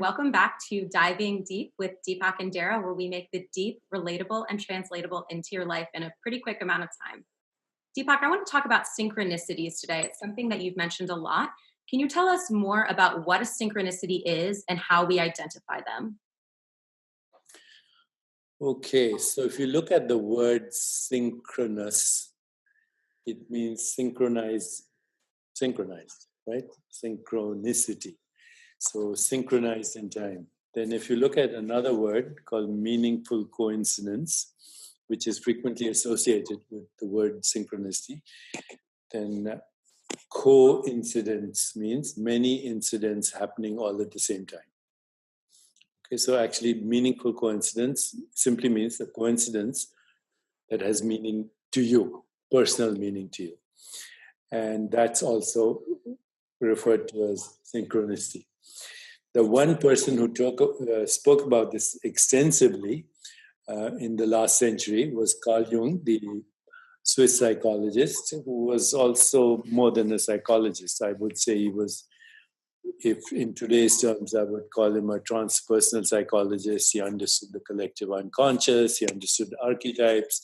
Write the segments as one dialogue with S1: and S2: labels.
S1: Welcome back to Diving Deep with Deepak and Darrah, where we make the deep relatable and translatable into your life in a pretty quick amount of time. Deepak, I want to talk about synchronicities today. It's something that you've mentioned a lot. Can you tell us more about what a synchronicity is and how we identify them?
S2: Okay, so if you look at the word synchronous, it means synchronized, right? Synchronicity. So synchronized in time. Then if you look at another word called meaningful coincidence, which is frequently associated with the word synchronicity, then coincidence means many incidents happening all at the same time. Okay, so actually meaningful coincidence simply means a coincidence that has meaning to you, personal meaning to you. And that's also referred to as synchronicity. The one person who spoke about this extensively in the last century was Carl Jung, the Swiss psychologist, who was also more than a psychologist. I would say he was, if in today's terms, I would call him a transpersonal psychologist. He understood the collective unconscious, he understood archetypes,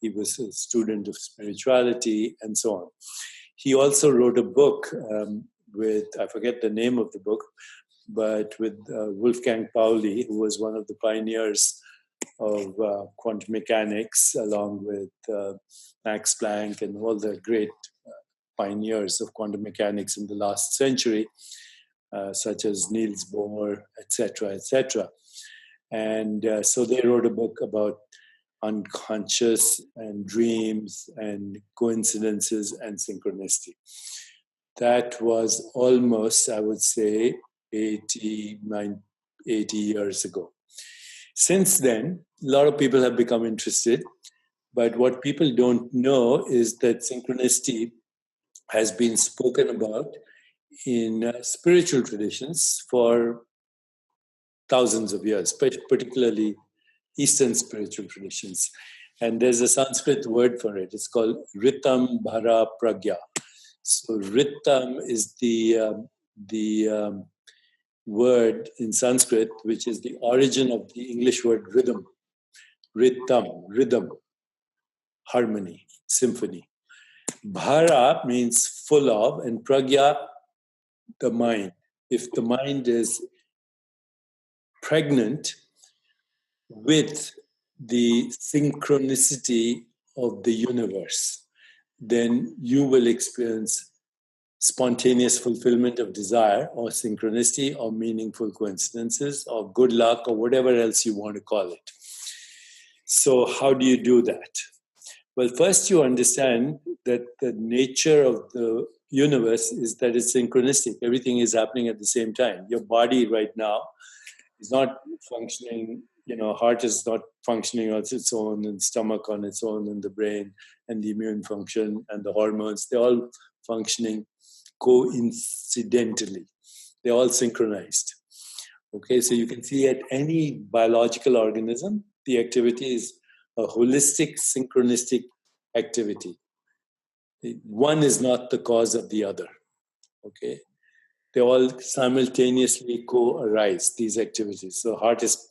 S2: he was a student of spirituality, and so on. He also wrote a book with, I forget the name of the book, but with Wolfgang Pauli, who was one of the pioneers of quantum mechanics, along with Max Planck and all the great pioneers of quantum mechanics in the last century, such as Niels Bohr, etc., etc. And so they wrote a book about unconscious and dreams and coincidences and synchronicity. That was almost, I would say, 80 years ago. Since then, a lot of people have become interested, but what people don't know is that synchronicity has been spoken about in spiritual traditions for thousands of years, particularly Eastern spiritual traditions. And there's a Sanskrit word for it. It's called Ritam Bhara Pragya. So Ritam is the word in Sanskrit, which is the origin of the English word rhythm. Rhythm, harmony, symphony. Bhara means full of, and pragya, the mind. If the mind is pregnant with the synchronicity of the universe, then you will experience spontaneous fulfillment of desire or synchronicity or meaningful coincidences or good luck or whatever else you want to call it. So how do you do that? Well, first you understand that the nature of the universe is that it's synchronistic. Everything is happening at the same time. Your body right now is not functioning, heart is not functioning on its own, and stomach on its own, and the brain and the immune function and the hormones, they're all functioning coincidentally. They're all synchronized. Okay, so you can see at any biological organism, the activity is a holistic, synchronistic activity. One is not the cause of the other. Okay, they all simultaneously co-arise, these activities. So heart is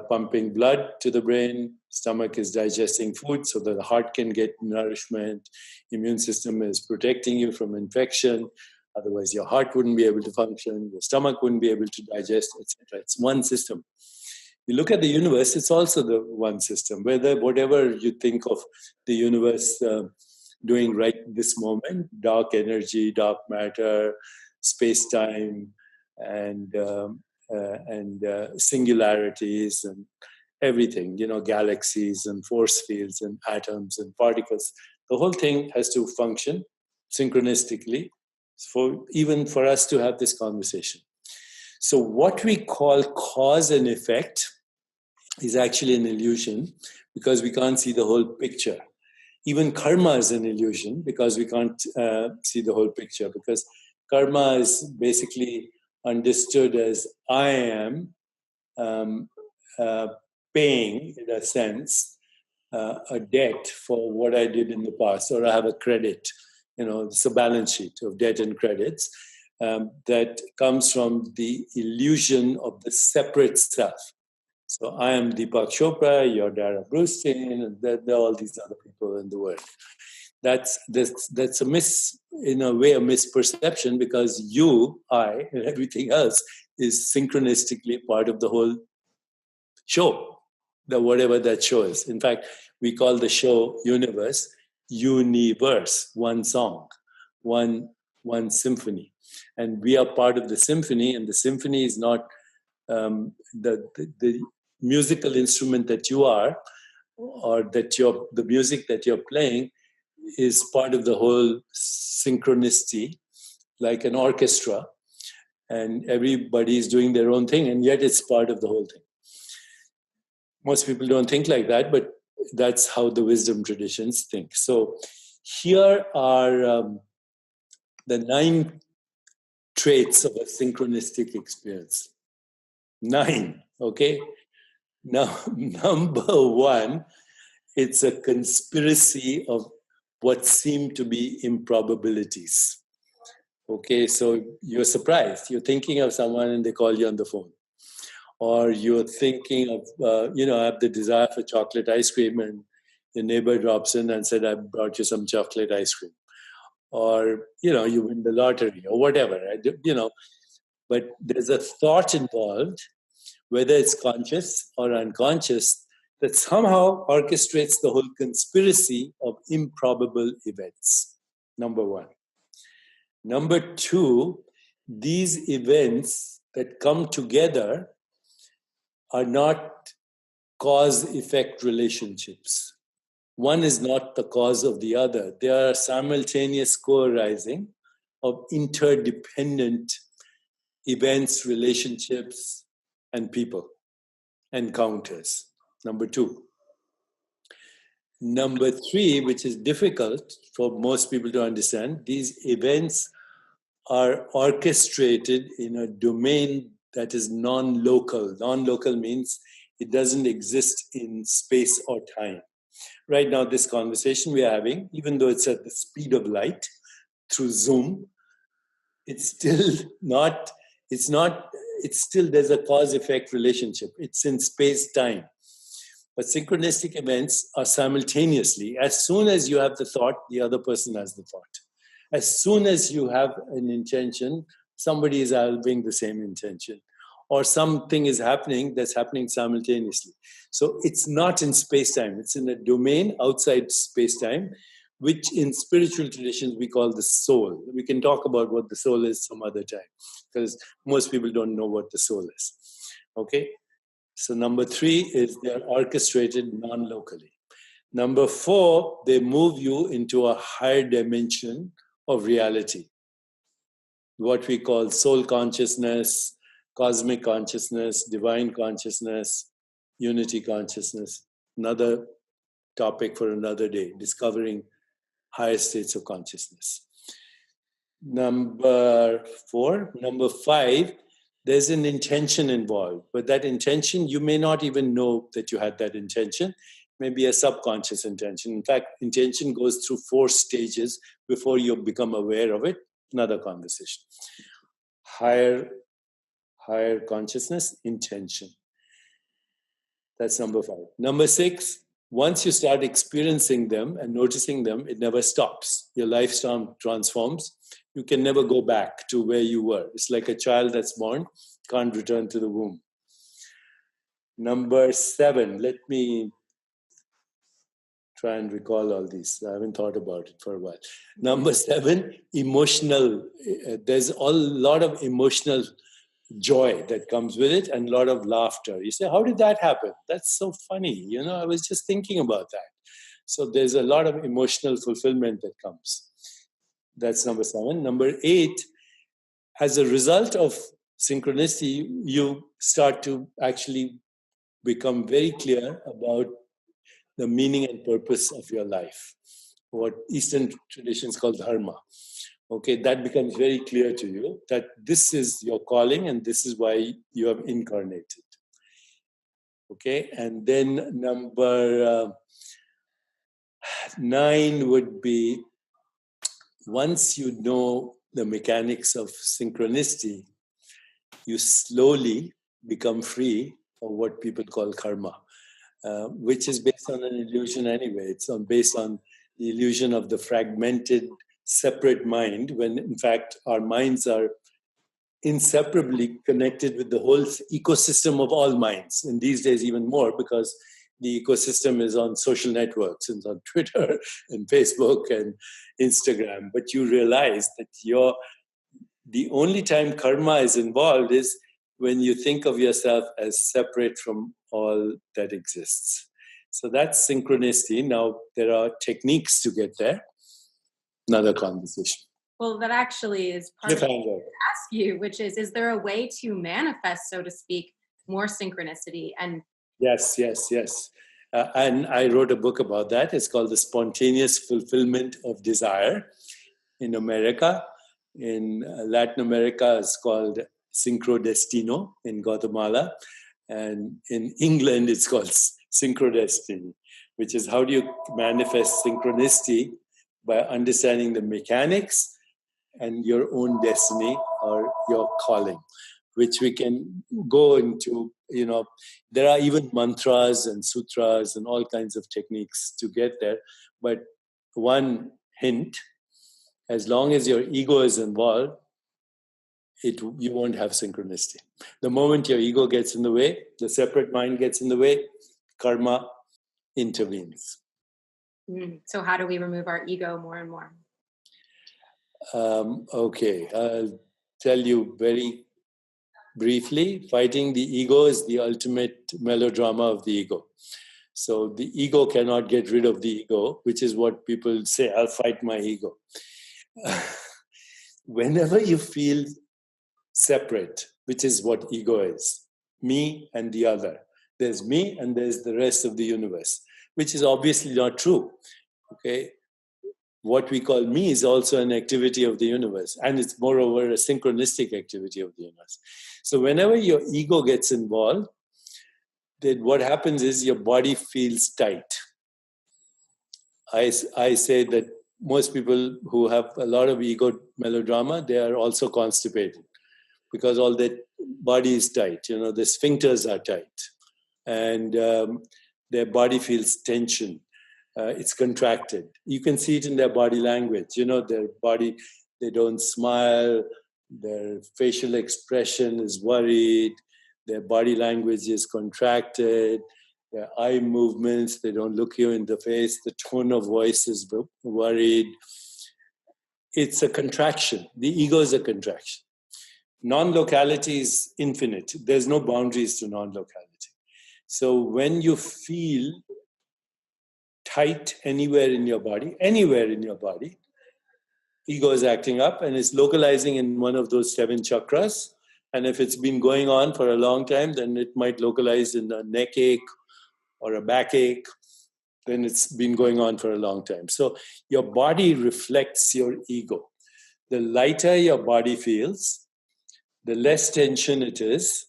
S2: pumping blood to the brain, stomach is digesting food so that the heart can get nourishment, immune system is protecting you from infection, otherwise your heart wouldn't be able to function, your stomach wouldn't be able to digest, etc. It's one system. You look at the universe, it's also the one system. Whatever you think of the universe doing right this moment, dark energy, dark matter, space-time, and singularities and everything, galaxies and force fields and atoms and particles. The whole thing has to function synchronistically even for us to have this conversation. So what we call cause and effect is actually an illusion because we can't see the whole picture. Even karma is an illusion because we can't see the whole picture, because karma is basically understood as I am paying, in a sense, a debt for what I did in the past, or I have a credit. It's a balance sheet of debt and credits. that comes from the illusion of the separate self. So I am Deepak Chopra, you're Darrah Brustein, and there are all these other people in the world. That's a a misperception, because you, I, and everything else is synchronistically part of the whole show, whatever that show is. In fact, we call the show universe, one song, one symphony, and we are part of the symphony. And the symphony is not the musical instrument that you are, or the music that you're playing is part of the whole synchronicity, like an orchestra, and everybody is doing their own thing, and yet it's part of the whole thing. Most people don't think like that, but that's how the wisdom traditions think. So here are the 9 traits of a synchronistic experience. 9, okay? Now, number 1, it's a conspiracy of what seem to be improbabilities. Okay, so you're surprised. You're thinking of someone and they call you on the phone. Or you're thinking of, I have the desire for chocolate ice cream, and your neighbor drops in and said, I brought you some chocolate ice cream. Or, you win the lottery or whatever, but there's a thought involved, whether it's conscious or unconscious, that somehow orchestrates the whole conspiracy of improbable events. Number 1. Number 2, these events that come together are not cause-effect relationships. One is not the cause of the other. They are simultaneous co-arising of interdependent events, relationships, and people, encounters. Number 2. Number 3, which is difficult for most people to understand, these events are orchestrated in a domain that is non-local. Non-local means it doesn't exist in space or time. Right now, this conversation we are having, even though it's at the speed of light through Zoom, it's still, there's a cause-effect relationship. It's in space-time. But synchronistic events are simultaneously. As soon as you have the thought, the other person has the thought. As soon as you have an intention, somebody is having the same intention. Or something is happening that's happening simultaneously. So it's not in space-time. It's in a domain outside space-time, which in spiritual traditions we call the soul. We can talk about what the soul is some other time, because most people don't know what the soul is. Okay? So number 3 is they're orchestrated non-locally. Number 4, they move you into a higher dimension of reality, what we call soul consciousness, cosmic consciousness, divine consciousness, unity consciousness. Another topic for another day, discovering higher states of consciousness. Number 4. Number 5, there's an intention involved. But that intention, you may not even know that you had that intention. Maybe a subconscious intention. In fact, intention goes through 4 stages before you become aware of it. Another conversation. Higher consciousness, intention. That's number 5. Number 6, once you start experiencing them and noticing them, it never stops. Your lifestyle transforms. You can never go back to where you were. It's like a child that's born, can't return to the womb. Number 7, let me try and recall all these. I haven't thought about it for a while. Number 7, emotional. There's a lot of emotional joy that comes with it and a lot of laughter. You say, how did that happen? That's so funny. I was just thinking about that. So there's a lot of emotional fulfillment that comes. That's number 7. Number 8, as a result of synchronicity, you start to actually become very clear about the meaning and purpose of your life, what Eastern traditions call dharma. Okay, that becomes very clear to you that this is your calling and this is why you have incarnated. Okay, and then number 9 would be, once you know the mechanics of synchronicity, you slowly become free of what people call karma, which is based on an illusion anyway. It's based on the illusion of the fragmented, separate mind, when in fact our minds are inseparably connected with the whole ecosystem of all minds. And these days, even more, because the ecosystem is on social networks and on Twitter and Facebook and Instagram. But you realize that the only time karma is involved is when you think of yourself as separate from all that exists. So that's synchronicity. Now, there are techniques to get there. Another conversation.
S1: Well, that actually is part of what I ask you, which is there a way to manifest, so to speak, more synchronicity? And
S2: Yes. And I wrote a book about that. It's called The Spontaneous Fulfillment of Desire in America. In Latin America, it's called Synchrodestino in Guatemala. And in England, it's called Synchrodestiny, which is how do you manifest synchronicity by understanding the mechanics and your own destiny or your calling, which we can go into. There are even mantras and sutras and all kinds of techniques to get there. But one hint, as long as your ego is involved, you won't have synchronicity. The moment your ego gets in the way, the separate mind gets in the way, karma intervenes.
S1: So how do we remove our ego more and more?
S2: Okay, I'll tell you very briefly. Fighting the ego is the ultimate melodrama of the ego. So the ego cannot get rid of the ego, which is what people say, I'll fight my ego. Whenever you feel separate, which is what ego is, me and the other. There's me and there's the rest of the universe, which is obviously not true. Okay, what we call me is also an activity of the universe, and it's moreover a synchronistic activity of the universe. So whenever your ego gets involved, then what happens is your body feels tight. I say that most people who have a lot of ego melodrama, they are also constipated because all their body is tight. The sphincters are tight, and their body feels tension. It's contracted. You can see it in their body language. Their body, they don't smile. Their facial expression is worried. Their body language is contracted. Their eye movements, they don't look you in the face. The tone of voice is worried. It's a contraction. The ego is a contraction. Non-locality is infinite. There's no boundaries to non-locality. So when you feel tight anywhere in your body, ego is acting up and it's localizing in one of those 7 chakras. And if it's been going on for a long time, then it might localize in a neck ache or a backache. Then it's been going on for a long time. So your body reflects your ego. The lighter your body feels, the less tension it is.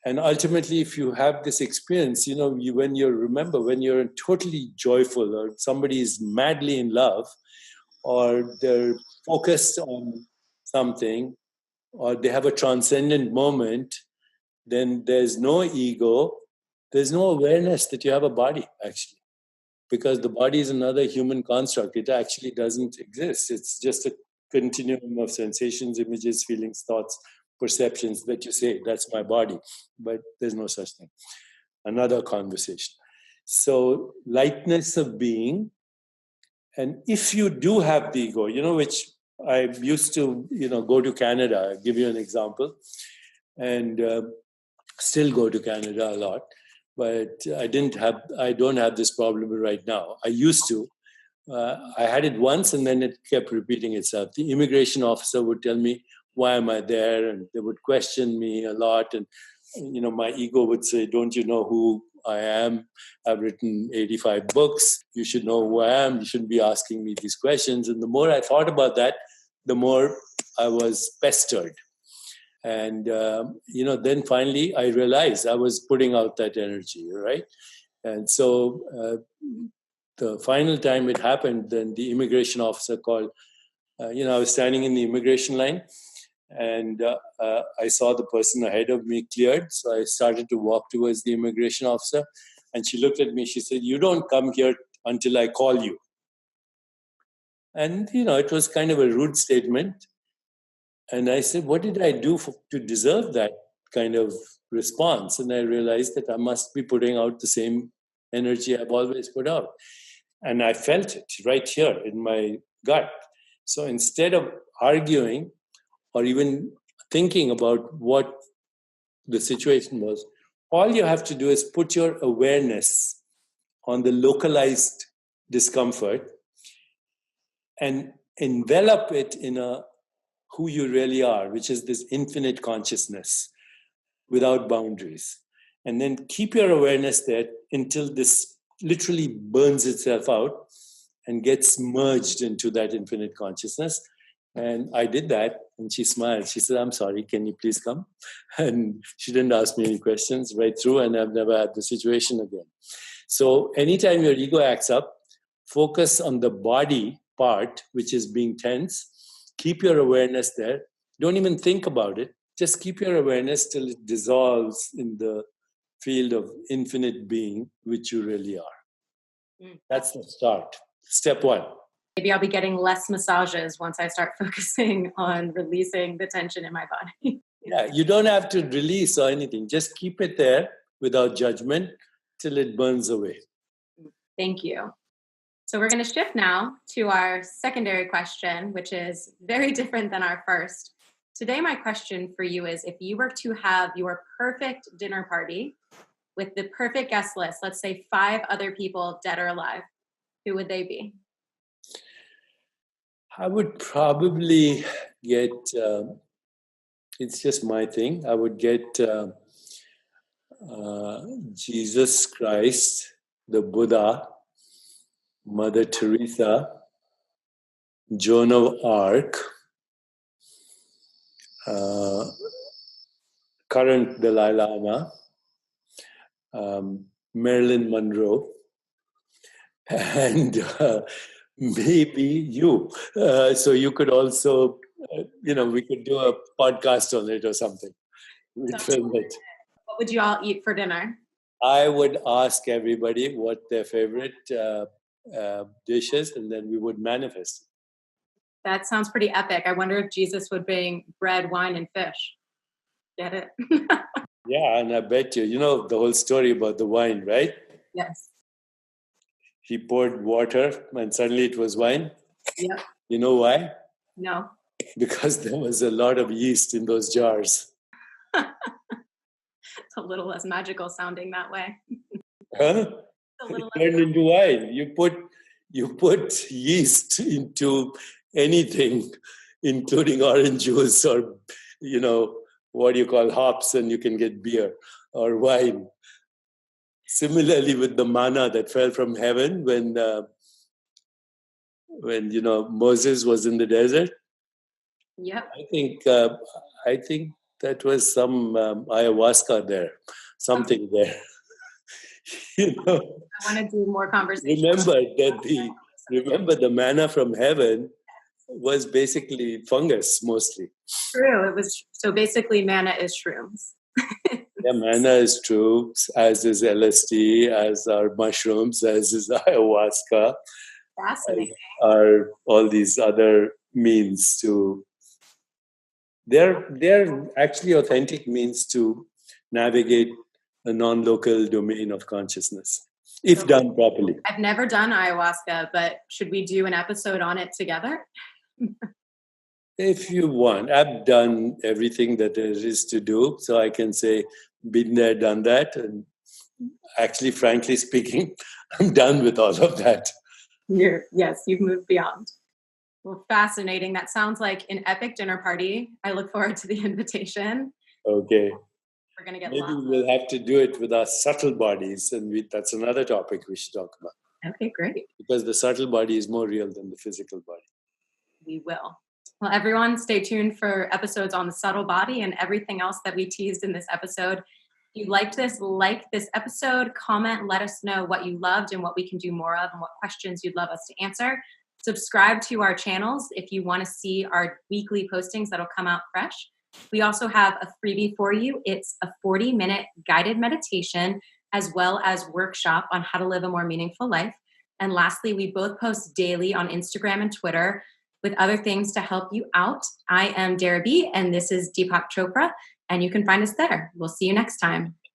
S2: And ultimately, if you have this experience, when you're totally joyful or somebody is madly in love or they're focused on something or they have a transcendent moment, then there's no ego. There's no awareness that you have a body, actually, because the body is another human construct. It actually doesn't exist. It's just a continuum of sensations, images, feelings, thoughts, perceptions that you say, that's my body. But there's no such thing. Another conversation. So lightness of being. And if you do have the ego, which I used to, go to Canada, I'll give you an example, and still go to Canada a lot. But I don't have this problem right now. I used to. I had it once and then it kept repeating itself. The immigration officer would tell me, why am I there? And they would question me a lot. And, my ego would say, don't you know who I am? I've written 85 books. You should know who I am. You shouldn't be asking me these questions. And the more I thought about that, the more I was pestered. And, then finally I realized I was putting out that energy, right? And so the final time it happened, then the immigration officer called I was standing in the immigration line, and I saw the person ahead of me cleared. So I started to walk towards the immigration officer, and she looked at me. She said, "You don't come here until I call you." And, it was kind of a rude statement. And I said, what did I do to deserve that kind of response? And I realized that I must be putting out the same energy I've always put out. And I felt it right here in my gut. So instead of arguing or even thinking about what the situation was, all you have to do is put your awareness on the localized discomfort and envelop it in who you really are, which is this infinite consciousness without boundaries. And then keep your awareness there until this literally burns itself out and gets merged into that infinite consciousness. And I did that, and she smiled. She said, "I'm sorry, can you please come?" And she didn't ask me any questions right through, and I've never had the situation again. So anytime your ego acts up, focus on the body part, which is being tense. Keep your awareness there. Don't even think about it. Just keep your awareness till it dissolves in the field of infinite being, which you really are. That's the start. Step one.
S1: Maybe I'll be getting less massages once I start focusing on releasing the tension in my body.
S2: Yeah, you don't have to release or anything. Just keep it there without judgment till it burns away.
S1: Thank you. So we're going to shift now to our secondary question, which is very different than our first. Today, my question for you is, if you were to have your perfect dinner party with the perfect guest list, let's say 5 other people, dead or alive, who would they be?
S2: I would probably get, it's just my thing, I would get Jesus Christ, the Buddha, Mother Teresa, Joan of Arc, current Dalai Lama, Marilyn Monroe, and maybe you. So you could also, we could do a podcast on it or something. We'd film it.
S1: What would you all eat for dinner?
S2: I would ask everybody what their favorite dish is, and then we would manifest.
S1: That sounds pretty epic. I wonder if Jesus would bring bread, wine, and fish. Get it?
S2: Yeah, and I bet you know the whole story about the wine, right?
S1: Yes.
S2: He poured water and suddenly it was wine.
S1: Yep.
S2: You know why?
S1: No.
S2: Because there was a lot of yeast in those jars.
S1: It's a little less magical sounding that way.
S2: Huh? It turned into wine. You put yeast into anything, including orange juice or, what do you call hops, and you can get beer or wine. Similarly, with the manna that fell from heaven when Moses was in the desert.
S1: Yep.
S2: I think that was some ayahuasca there, something there.
S1: I want to do more conversation.
S2: Remember the manna from heaven was basically fungus mostly.
S1: True. It was so basically manna is shrooms.
S2: Yeah, manna is true, as is LSD, as are mushrooms, as is ayahuasca.
S1: Fascinating.
S2: Are all these other means to. They're actually authentic means to navigate a non-local domain of consciousness, if done properly.
S1: I've never done ayahuasca, but should we do an episode on it together?
S2: If you want. I've done everything that there is to do, so I can say, been there, done that. And actually, frankly speaking, I'm done with all of that.
S1: Yes, you've moved beyond. Well, fascinating. That sounds like an epic dinner party. I look forward to the invitation.
S2: Okay.
S1: We're going to get
S2: Maybe
S1: lost.
S2: we'll have to do it with our subtle bodies, and that's another topic we should talk about.
S1: Okay, great.
S2: Because the subtle body is more real than the physical body.
S1: We will. Well, everyone, stay tuned for episodes on the subtle body and everything else that we teased in this episode. If you liked this, like this episode, comment, let us know what you loved and what we can do more of and what questions you'd love us to answer. Subscribe to our channels if you want to see our weekly postings that'll come out fresh. We also have a freebie for you. It's a 40-minute guided meditation as well as workshop on how to live a more meaningful life. And lastly, we both post daily on Instagram and Twitter with other things to help you out. I am Darrah B, and this is Deepak Chopra, and you can find us there. We'll see you next time.